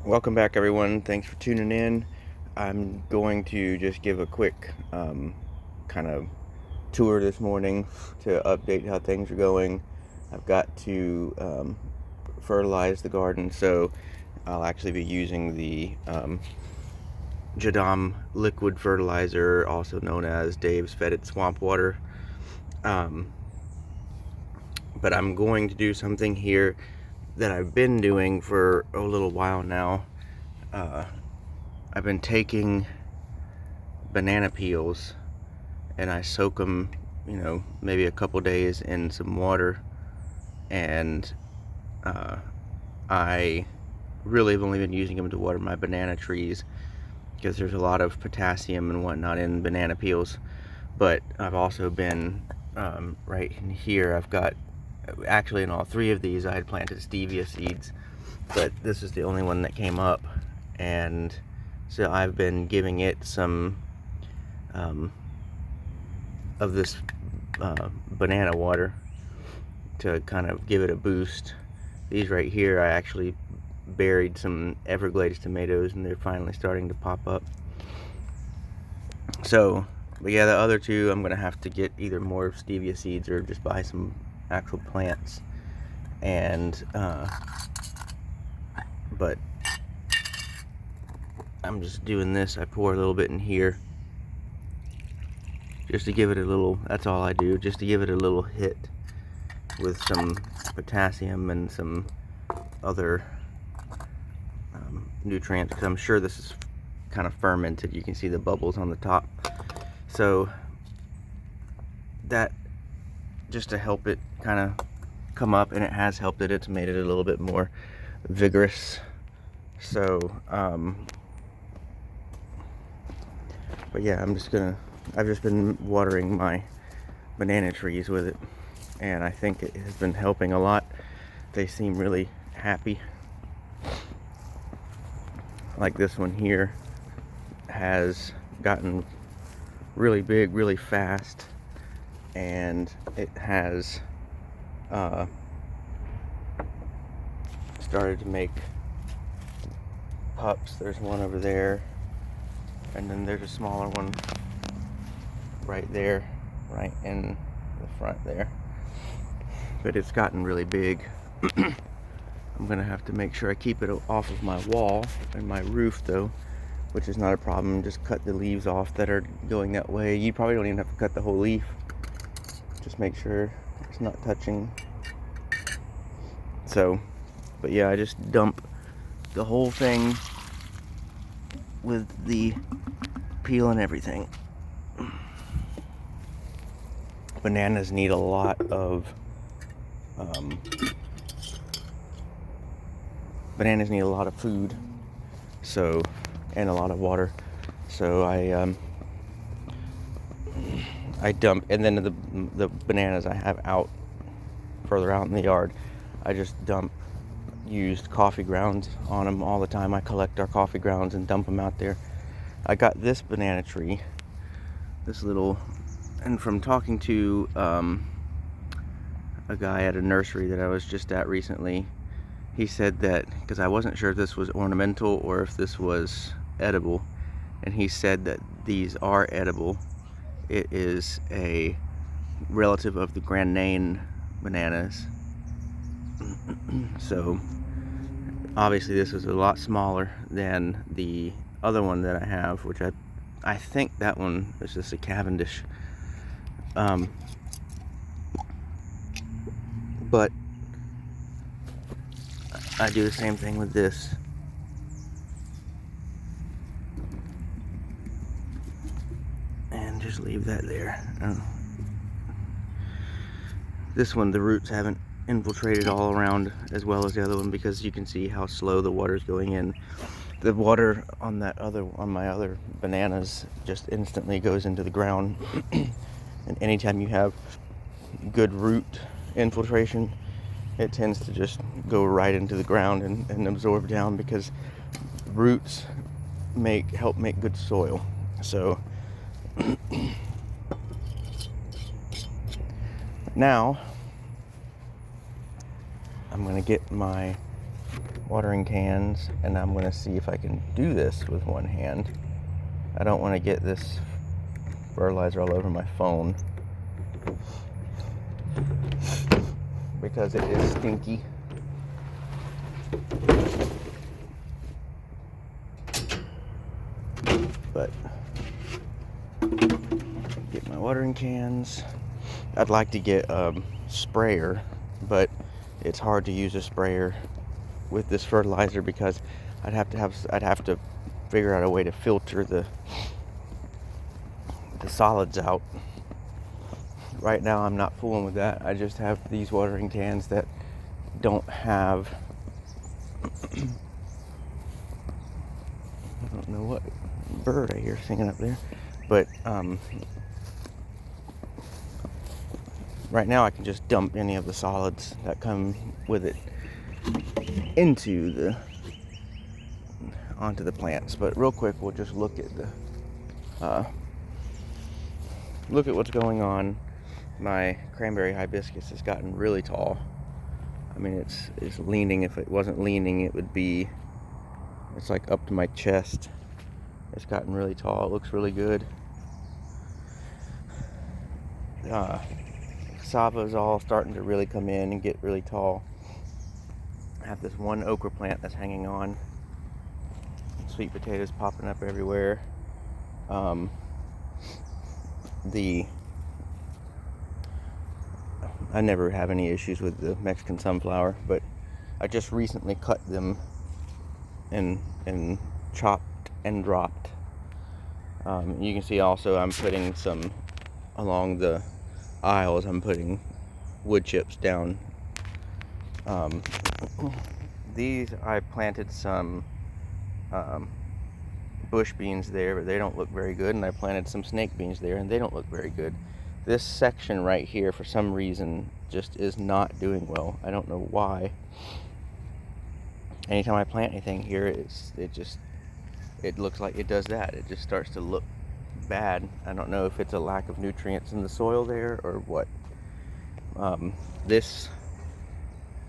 Welcome back, everyone. Thanks for tuning in. I'm going to just give a quick kind of tour this morning to update how things are going. I've got to fertilize the garden, so I'll actually be using the Jadam liquid fertilizer, also known as Dave's Fetid Swamp Water. But I'm going to do something here that I've been doing for a little while now. I've been taking banana peels and I soak them, maybe a couple days in some water, and I really have only been using them to water my banana trees because there's a lot of potassium and whatnot in banana peels. But I've also been right in here, I've got, actually in all three of these I had planted stevia seeds, but this is the only one that came up, and so I've been giving it some of this banana water to kind of give it a boost. These right here, I actually buried some Everglades tomatoes and they're finally starting to pop up. So, but yeah, the other two I'm gonna have to get either more stevia seeds or just buy some actual plants. And but I'm just doing this. I pour a little bit in here just to give it a little, that's all I do, just to give it a little hit with some potassium and some other nutrients, because I'm sure this is kind of fermented. You can see the bubbles on the top, so that just to help it kind of come up, and it has helped it. It's made it a little bit more vigorous. So but yeah, I've just been watering my banana trees with it, and I think it has been helping a lot. They seem really happy. Like this one here has gotten really big really fast, and it has started to make pups. There's one over there, and then there's a smaller one right there, right in the front there. But it's gotten really big. I'm gonna have to make sure I keep it off of my wall and my roof though, which is not a problem. Just cut the leaves off that are going that way. You probably don't even have to cut the whole leaf. Just make sure it's not touching. So, but yeah, I just dump the whole thing with the peel and everything. Bananas need a lot of food, so, and a lot of water. So I dump, and then the bananas I have out further out in the yard, I just dump used coffee grounds on them all the time. I collect our coffee grounds and dump them out there. I got this banana tree, this little, and from talking to a guy at a nursery that I was just at recently, he said that, because I wasn't sure if this was ornamental or if this was edible, and he said that these are edible. It is a relative of the Grand bananas. So obviously this is a lot smaller than the other one that I have, which I think that one is just a Cavendish. But I do the same thing with this. And just leave that there. This one, the roots haven't infiltrated all around as well as the other one, because you can see how slow the water's going in. The water on my other bananas just instantly goes into the ground. And anytime you have good root infiltration, it tends to just go right into the ground and absorb down, because roots help make good soil. So now I'm gonna get my watering cans, and I'm going to see if I can do this with one hand. I don't want to get this fertilizer all over my phone because it is stinky. But get my watering cans. I'd like to get a sprayer, but it's hard to use a sprayer with this fertilizer because I'd have to figure out a way to filter the solids out. Right now I'm not fooling with that. I just have these watering cans that don't have I don't know what bird I hear singing up there, but right now I can just dump any of the solids that come with it onto the plants. But real quick, we'll just look at what's going on. My cranberry hibiscus has gotten really tall. I mean, it's leaning. If it wasn't leaning, it's like up to my chest. It's gotten really tall. It looks really good. Cassava is all starting to really come in and get really tall. I have this one okra plant that's hanging on. Sweet potatoes popping up everywhere. I never have any issues with the Mexican sunflower, but I just recently cut them and chopped and dropped. You can see also I'm putting some along the aisles. I'm putting wood chips down. These I planted some bush beans there, but they don't look very good, and I planted some snake beans there, and they don't look very good. This section right here, for some reason, just is not doing well. I don't know why. Anytime I plant anything here, it looks like it does that. It just starts to look bad. I don't know if it's a lack of nutrients in the soil there or what. This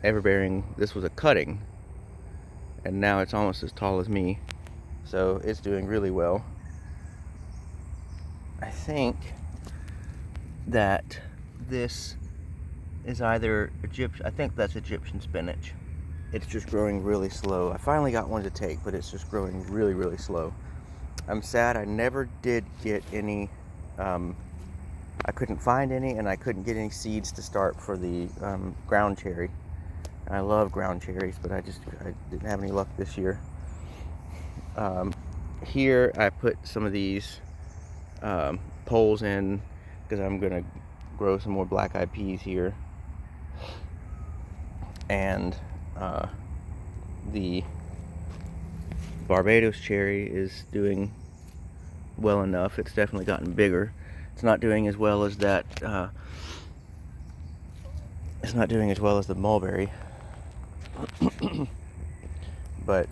everbearing, this was a cutting, and now it's almost as tall as me, so it's doing really well. I think that this is either Egyptian, I think that's Egyptian spinach. It's just growing really slow. I finally got one to take, but it's just growing really, really slow. I'm sad I never did get any, I couldn't find any, and I couldn't get any seeds to start for the ground cherry. I love ground cherries, but I didn't have any luck this year. Here I put some of these poles in because I'm gonna grow some more black-eyed peas here, and the Barbados cherry is doing well enough. It's definitely gotten bigger. It's not doing as well as that. It's not doing as well as the mulberry, but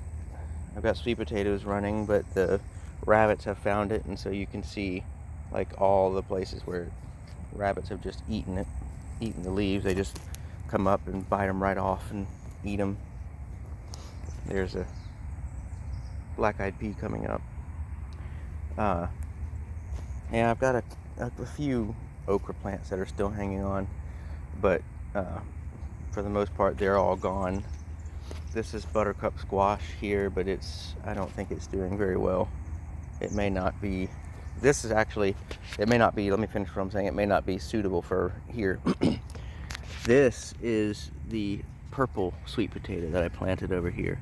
I've got sweet potatoes running, but the rabbits have found it, and so you can see like all the places where rabbits have just eaten the leaves. They just come up and bite them right off and eat them. There's a black-eyed pea coming up. Yeah, I've got a few okra plants that are still hanging on, but for the most part they're all gone. This is buttercup squash here, but I don't think it's doing very well. It may not be, it may not be, let me finish what I'm saying, it may not be suitable for here. This is the purple sweet potato that I planted over here.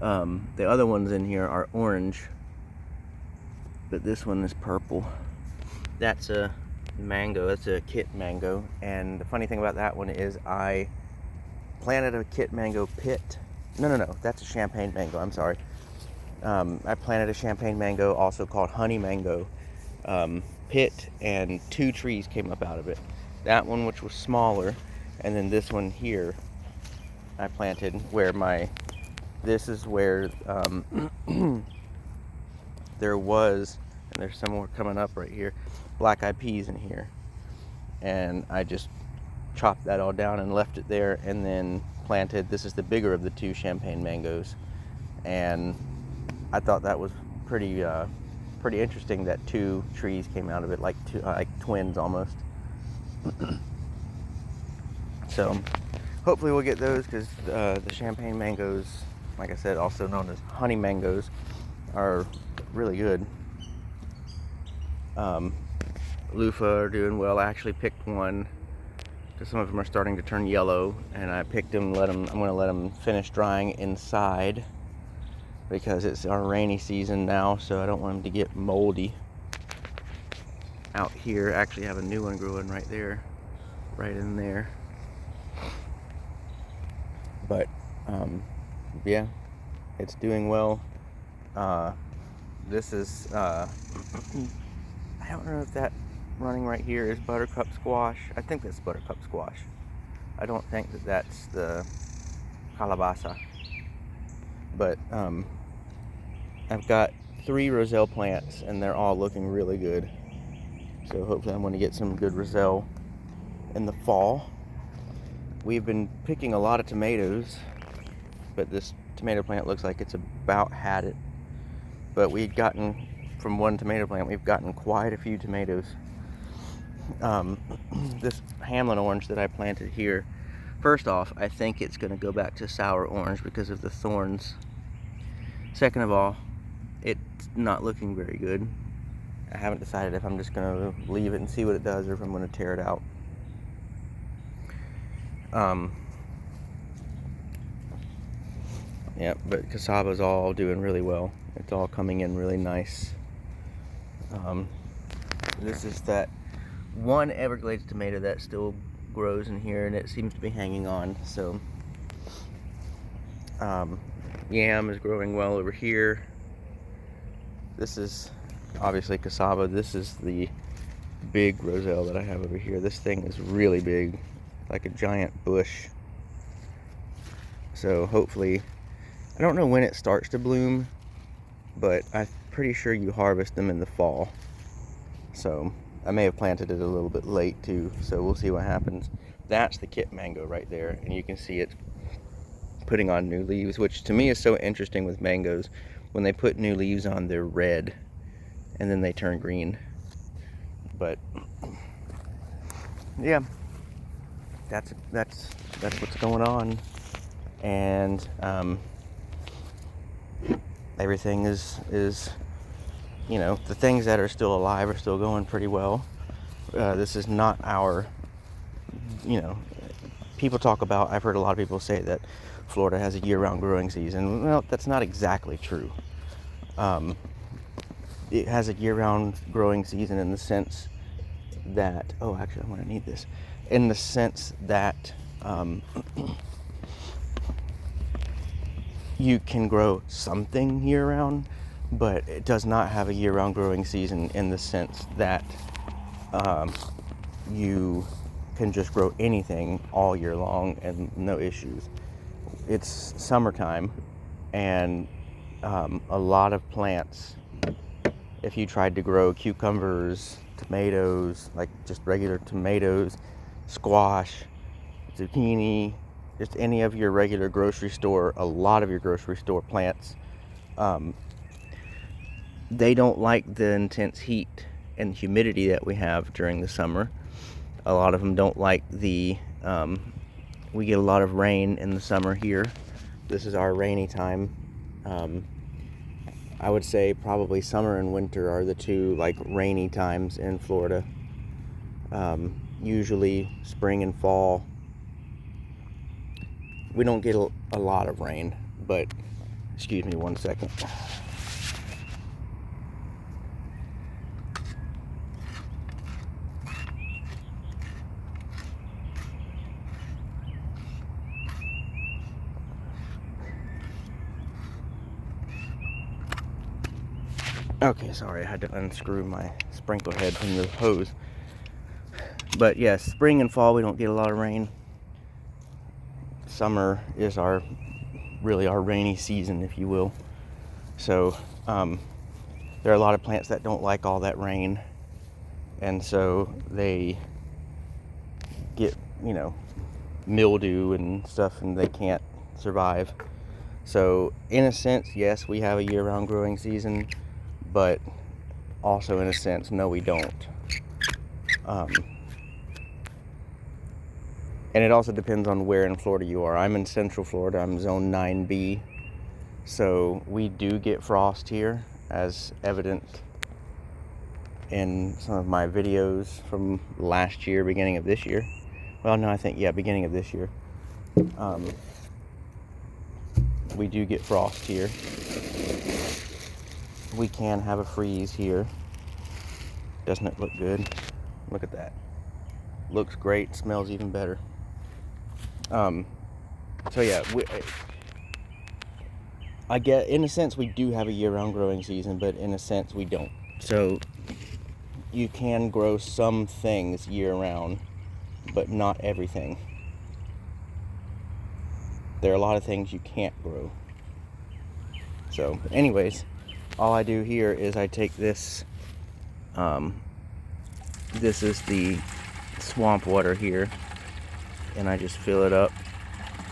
The other ones in here are orange, but this one is purple. That's a mango, that's a kit mango, and the funny thing about that one is I planted a kit mango pit. No, that's a champagne mango, I'm sorry. I planted a champagne mango, also called honey mango, pit, and 2 trees came up out of it. That one, which was smaller, and then this one here I planted where this is where there was, and there's some more coming up right here, black-eyed peas in here, and I just chopped that all down and left it there, and then planted. This is the bigger of the two champagne mangoes, and I thought that was pretty interesting that two trees came out of it, like twins almost. So hopefully we'll get those, because the champagne mangoes, like I said, also known as honey mangoes, are really good. Loofah are doing well. I actually picked one, because some of them are starting to turn yellow, and I picked them. I'm going to let them finish drying inside, because it's our rainy season now, so I don't want them to get moldy out here. I actually have a new one growing right there, right in there. But yeah, it's doing well. This is I don't know if that running right here is buttercup squash. I think that's buttercup squash. I don't think that that's the calabaza. But I've got 3 roselle plants, and they're all looking really good. So hopefully I'm going to get some good roselle in the fall. We've been picking a lot of tomatoes, but this tomato plant looks like it's about had it. But we've gotten, from one tomato plant, we've gotten quite a few tomatoes. This Hamlin orange that I planted here, first off, I think it's going to go back to sour orange because of the thorns. Second of all, it's not looking very good. I haven't decided if I'm just going to leave it and see what it does, or if I'm going to tear it out. Yeah, but casaba's all doing really well. It's all coming in really nice. This is that one Everglades tomato that still grows in here, and it seems to be hanging on. So yam is growing well over here. This is obviously casaba. This is the big roselle that I have over here. This thing is really big, like a giant bush. So hopefully, I don't know when it starts to bloom, but I'm pretty sure you harvest them in the fall. So I may have planted it a little bit late too, so we'll see what happens. That's the kit mango right there, and you can see it's putting on new leaves, which to me is so interesting with mangoes. When they put new leaves on, they're red, and then they turn green. But yeah, that's what's going on. And everything is, you know, the things that are still alive are still going pretty well. This is not our, you know, people talk about, I've heard a lot of people say that Florida has a year-round growing season. Well, that's not exactly true. It has a year-round growing season in the sense that, oh, actually, I'm going to need this. In the sense that you can grow something year-round, but it does not have a year-round growing season in the sense that you can just grow anything all year long and no issues. It's summertime, and a lot of plants, if you tried to grow cucumbers, tomatoes, like just regular tomatoes, squash, zucchini, just any of your regular grocery store, a lot of your grocery store plants, they don't like the intense heat and humidity that we have during the summer. A lot of them don't like the, we get a lot of rain in the summer here. This is our rainy time. I would say probably summer and winter are the two like rainy times in Florida. Usually spring and fall, we don't get a lot of rain, but excuse me one second. Okay, sorry, I had to unscrew my sprinkler head from the hose. But yes, spring and fall we don't get a lot of rain. Summer is really our rainy season, if you will. So there are a lot of plants that don't like all that rain, and so they get, you know, mildew and stuff, and they can't survive. So in a sense, yes, we have a year-round growing season, but also in a sense, no, we don't. And it also depends on where in Florida you are. I'm in Central Florida. I'm zone 9B. So we do get frost here, as evident in some of my videos from last year, beginning of this year. Well, no, I think, yeah, beginning of this year. We do get frost here. We can have a freeze here. Doesn't it look good? Look at that. Looks great, smells even better. So yeah, I get, in a sense, we do have a year-round growing season, but in a sense, we don't. So you can grow some things year-round, but not everything. There are a lot of things you can't grow. So anyways, all I do here is I take this, this is the swamp water here, and I just fill it up.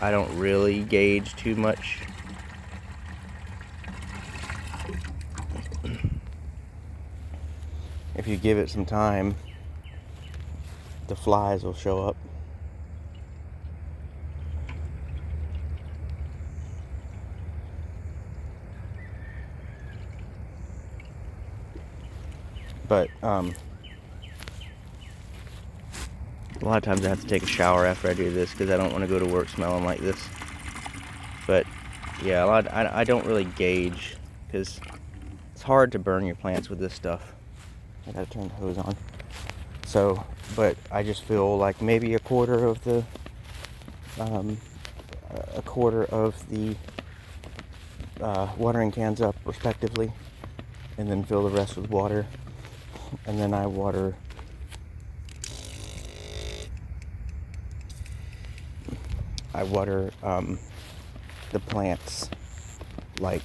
I don't really gauge too much. If you give it some time, the flies will show up. But a lot of times I have to take a shower after I do this because I don't want to go to work smelling like this. But yeah, I don't really gauge because it's hard to burn your plants with this stuff. I gotta turn the hose on. So, but I just feel like maybe a quarter of the watering cans up respectively, and then fill the rest with water, and then I water the plants like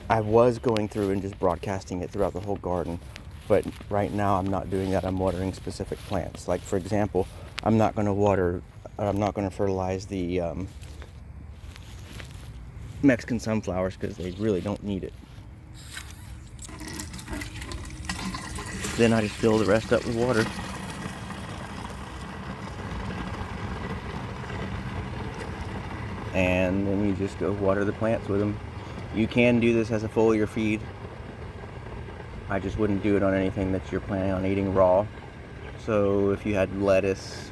I was going through and just broadcasting it throughout the whole garden, but right now I'm not doing that. I'm watering specific plants. Like, for example, I'm not going to fertilize the Mexican sunflowers because they really don't need it. Then I just fill the rest up with water. And then you just go water the plants with them. You can do this as a foliar feed. I just wouldn't do it on anything that you're planning on eating raw. So if you had lettuce,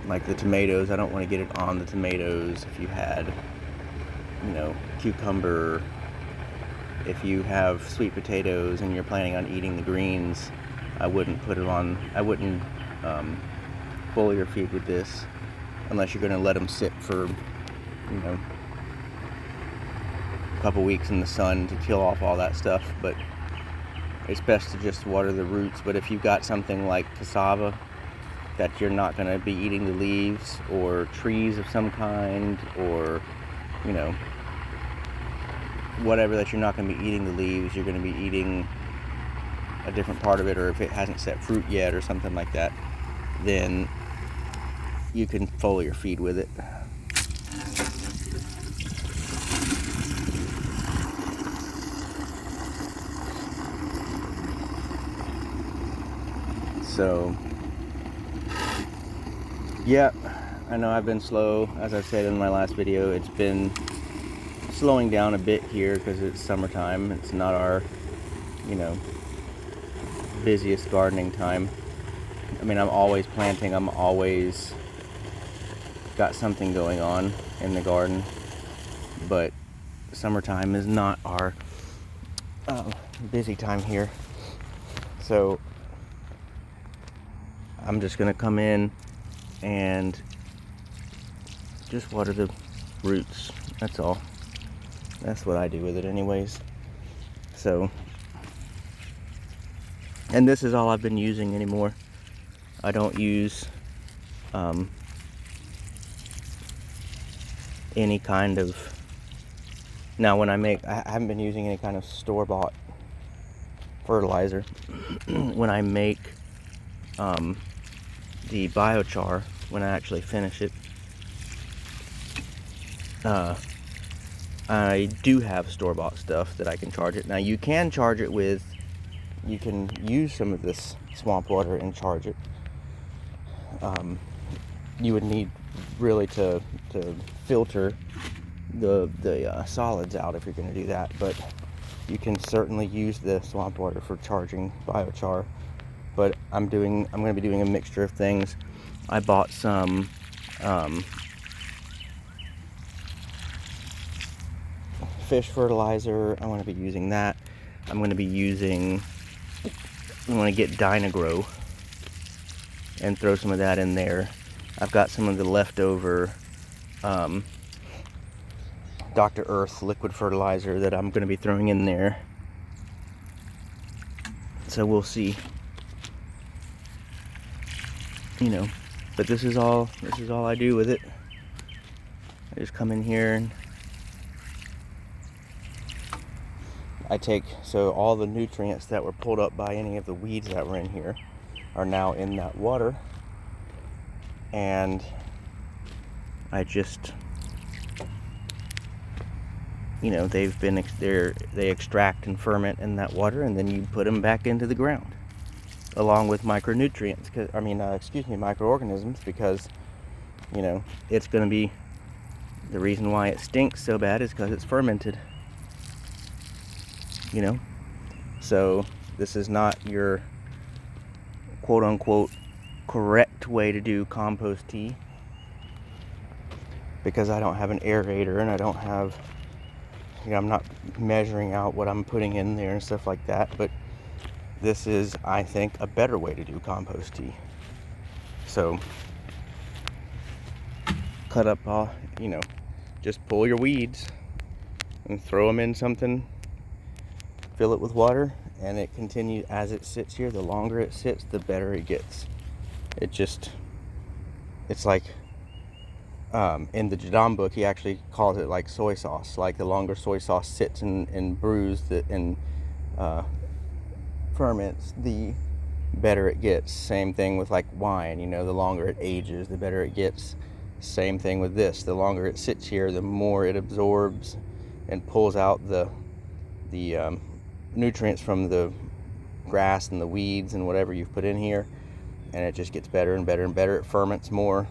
like the tomatoes, I don't want to get it on the tomatoes. If you had, cucumber, if you have sweet potatoes and you're planning on eating the greens, I wouldn't put it on. I wouldn't foliar feed with this unless you're going to let them sit for, a couple weeks in the sun to kill off all that stuff. But it's best to just water the roots. But if you've got something like cassava that you're not going to be eating the leaves, or trees of some kind, or whatever that you're not going to be eating the leaves, you're going to be eating a different part of it, or if it hasn't set fruit yet or something like that, then you can foliar feed with it. So yeah, I know I've been slow. As I said in my last video, it's been slowing down a bit here because it's summertime. It's not our busiest gardening time. I mean, I'm always planting, I'm always got something going on in the garden, but summertime is not our busy time here. So I'm just gonna come in and just water the roots. That's all. That's what I do with it anyways. So, and this is all I've been using anymore. I don't use any kind of, now when I haven't been using any kind of store-bought fertilizer. When I make the biochar when I actually finish it. I do have store-bought stuff that I can charge it. Now you can charge it with, you can use some of this swamp water and charge it. You would need really to filter the solids out if you're going to do that, but you can certainly use the swamp water for charging biochar. But I'm going to be doing a mixture of things. I bought some fish fertilizer. I want to be using that. I'm going to be using, I want to get Dynagrow and throw some of that in there. I've got some of the leftover Dr. Earth liquid fertilizer that I'm going to be throwing in there. So we'll see. You know, but this is all I do with it. I just come in here and I take, so all the nutrients that were pulled up by any of the weeds that were in here are now in that water, and I just, you know, they extract and ferment in that water, and then you put them back into the ground along with micronutrients, microorganisms, because, you know, it's going to be, the reason why it stinks so bad is because it's fermented, you know. So this is not your quote unquote correct way to do compost tea, because I don't have an aerator and I don't have, you know, I'm not measuring out what I'm putting in there and stuff like that. But this is, I think, a better way to do compost tea. So cut up all, you know, just pull your weeds and throw them in something, fill it with water, and it continues as it sits here. The longer it sits, the better it gets. It's like, in the Jadam book, he actually calls it like soy sauce. Like, the longer soy sauce sits and brews and ferments, the better it gets. Same thing with like wine, you know, the longer it ages, the better it gets. Same thing with this. The longer it sits here, the more it absorbs and pulls out the nutrients from the grass and the weeds and whatever you've put in here, and it just gets better and better and better. It ferments more.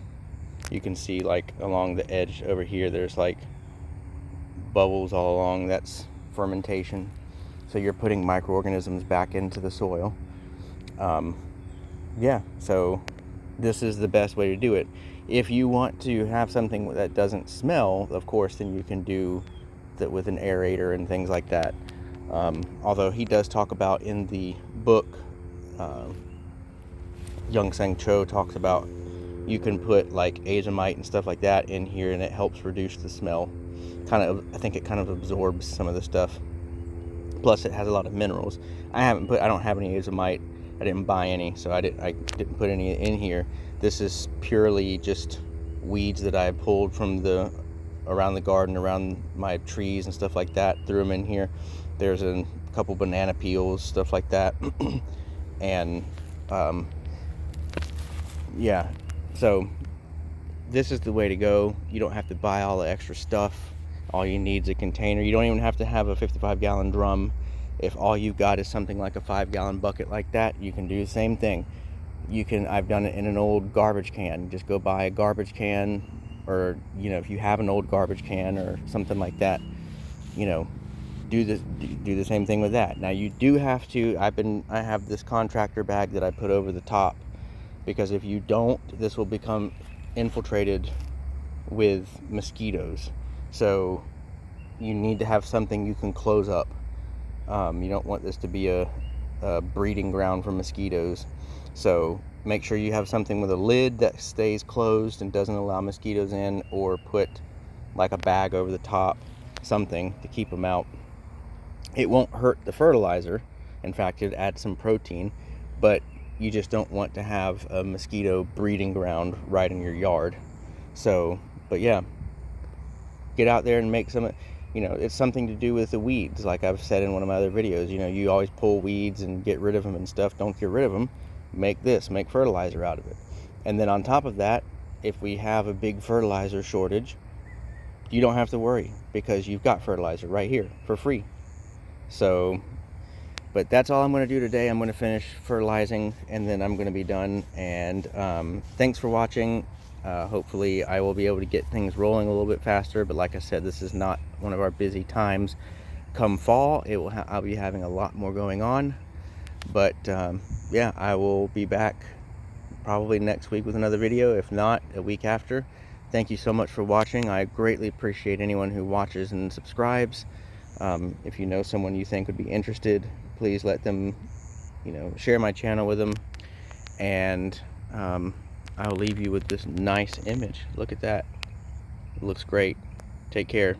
You can see, like, along the edge over here, there's like bubbles all along. That's fermentation. So you're putting microorganisms back into the soil. Yeah, so this is the best way to do it. If you want to have something that doesn't smell, of course, then you can do that with an aerator and things like that. Although he does talk about in the book, Young Sang Cho talks about, you can put like azomite and stuff like that in here, and it helps reduce the smell. I think it kind of absorbs some of the stuff. Plus, it has a lot of minerals. I don't have any azomite. I didn't buy any, so I didn't put any in here. This is purely just weeds that I pulled from around the garden, around my trees and stuff like that. Threw them in here. There's a couple banana peels, stuff like that. And yeah, so this is the way to go. You don't have to buy all the extra stuff. All you need is a container. You don't even have to have a 55-gallon drum. If all you've got is something like a 5-gallon bucket like that, you can do the same thing. I've done it in an old garbage can. Just go buy a garbage can, or, you know, if you have an old garbage can or something like that, you know, do the same thing with that. Now, you do have to, I have this contractor bag that I put over the top, because if you don't, this will become infiltrated with mosquitoes. So you need to have something you can close up. You don't want this to be a breeding ground for mosquitoes. So make sure you have something with a lid that stays closed and doesn't allow mosquitoes in, or put like a bag over the top, something to keep them out. It won't hurt the fertilizer. In fact, it adds some protein, but you just don't want to have a mosquito breeding ground right in your yard. So, but yeah, get out there and make some, you know, it's something to do with the weeds. Like I've said in one of my other videos, you know, you always pull weeds and get rid of them and stuff. Don't get rid of them. make fertilizer out of it. And then on top of that, if we have a big fertilizer shortage, you don't have to worry, because you've got fertilizer right here for free. So, but that's all I'm going to do today. I'm going to finish fertilizing and then I'm going to be done. And thanks for watching. Hopefully I will be able to get things rolling a little bit faster, but like I said, this is not one of our busy times. Come fall, I'll be having a lot more going on. But yeah, I will be back probably next week with another video, if not a week after. Thank you so much for watching. I greatly appreciate anyone who watches and subscribes. If you know someone you think would be interested, please let them, share my channel with them. And I'll leave you with this nice image. Look at that. It looks great. Take care.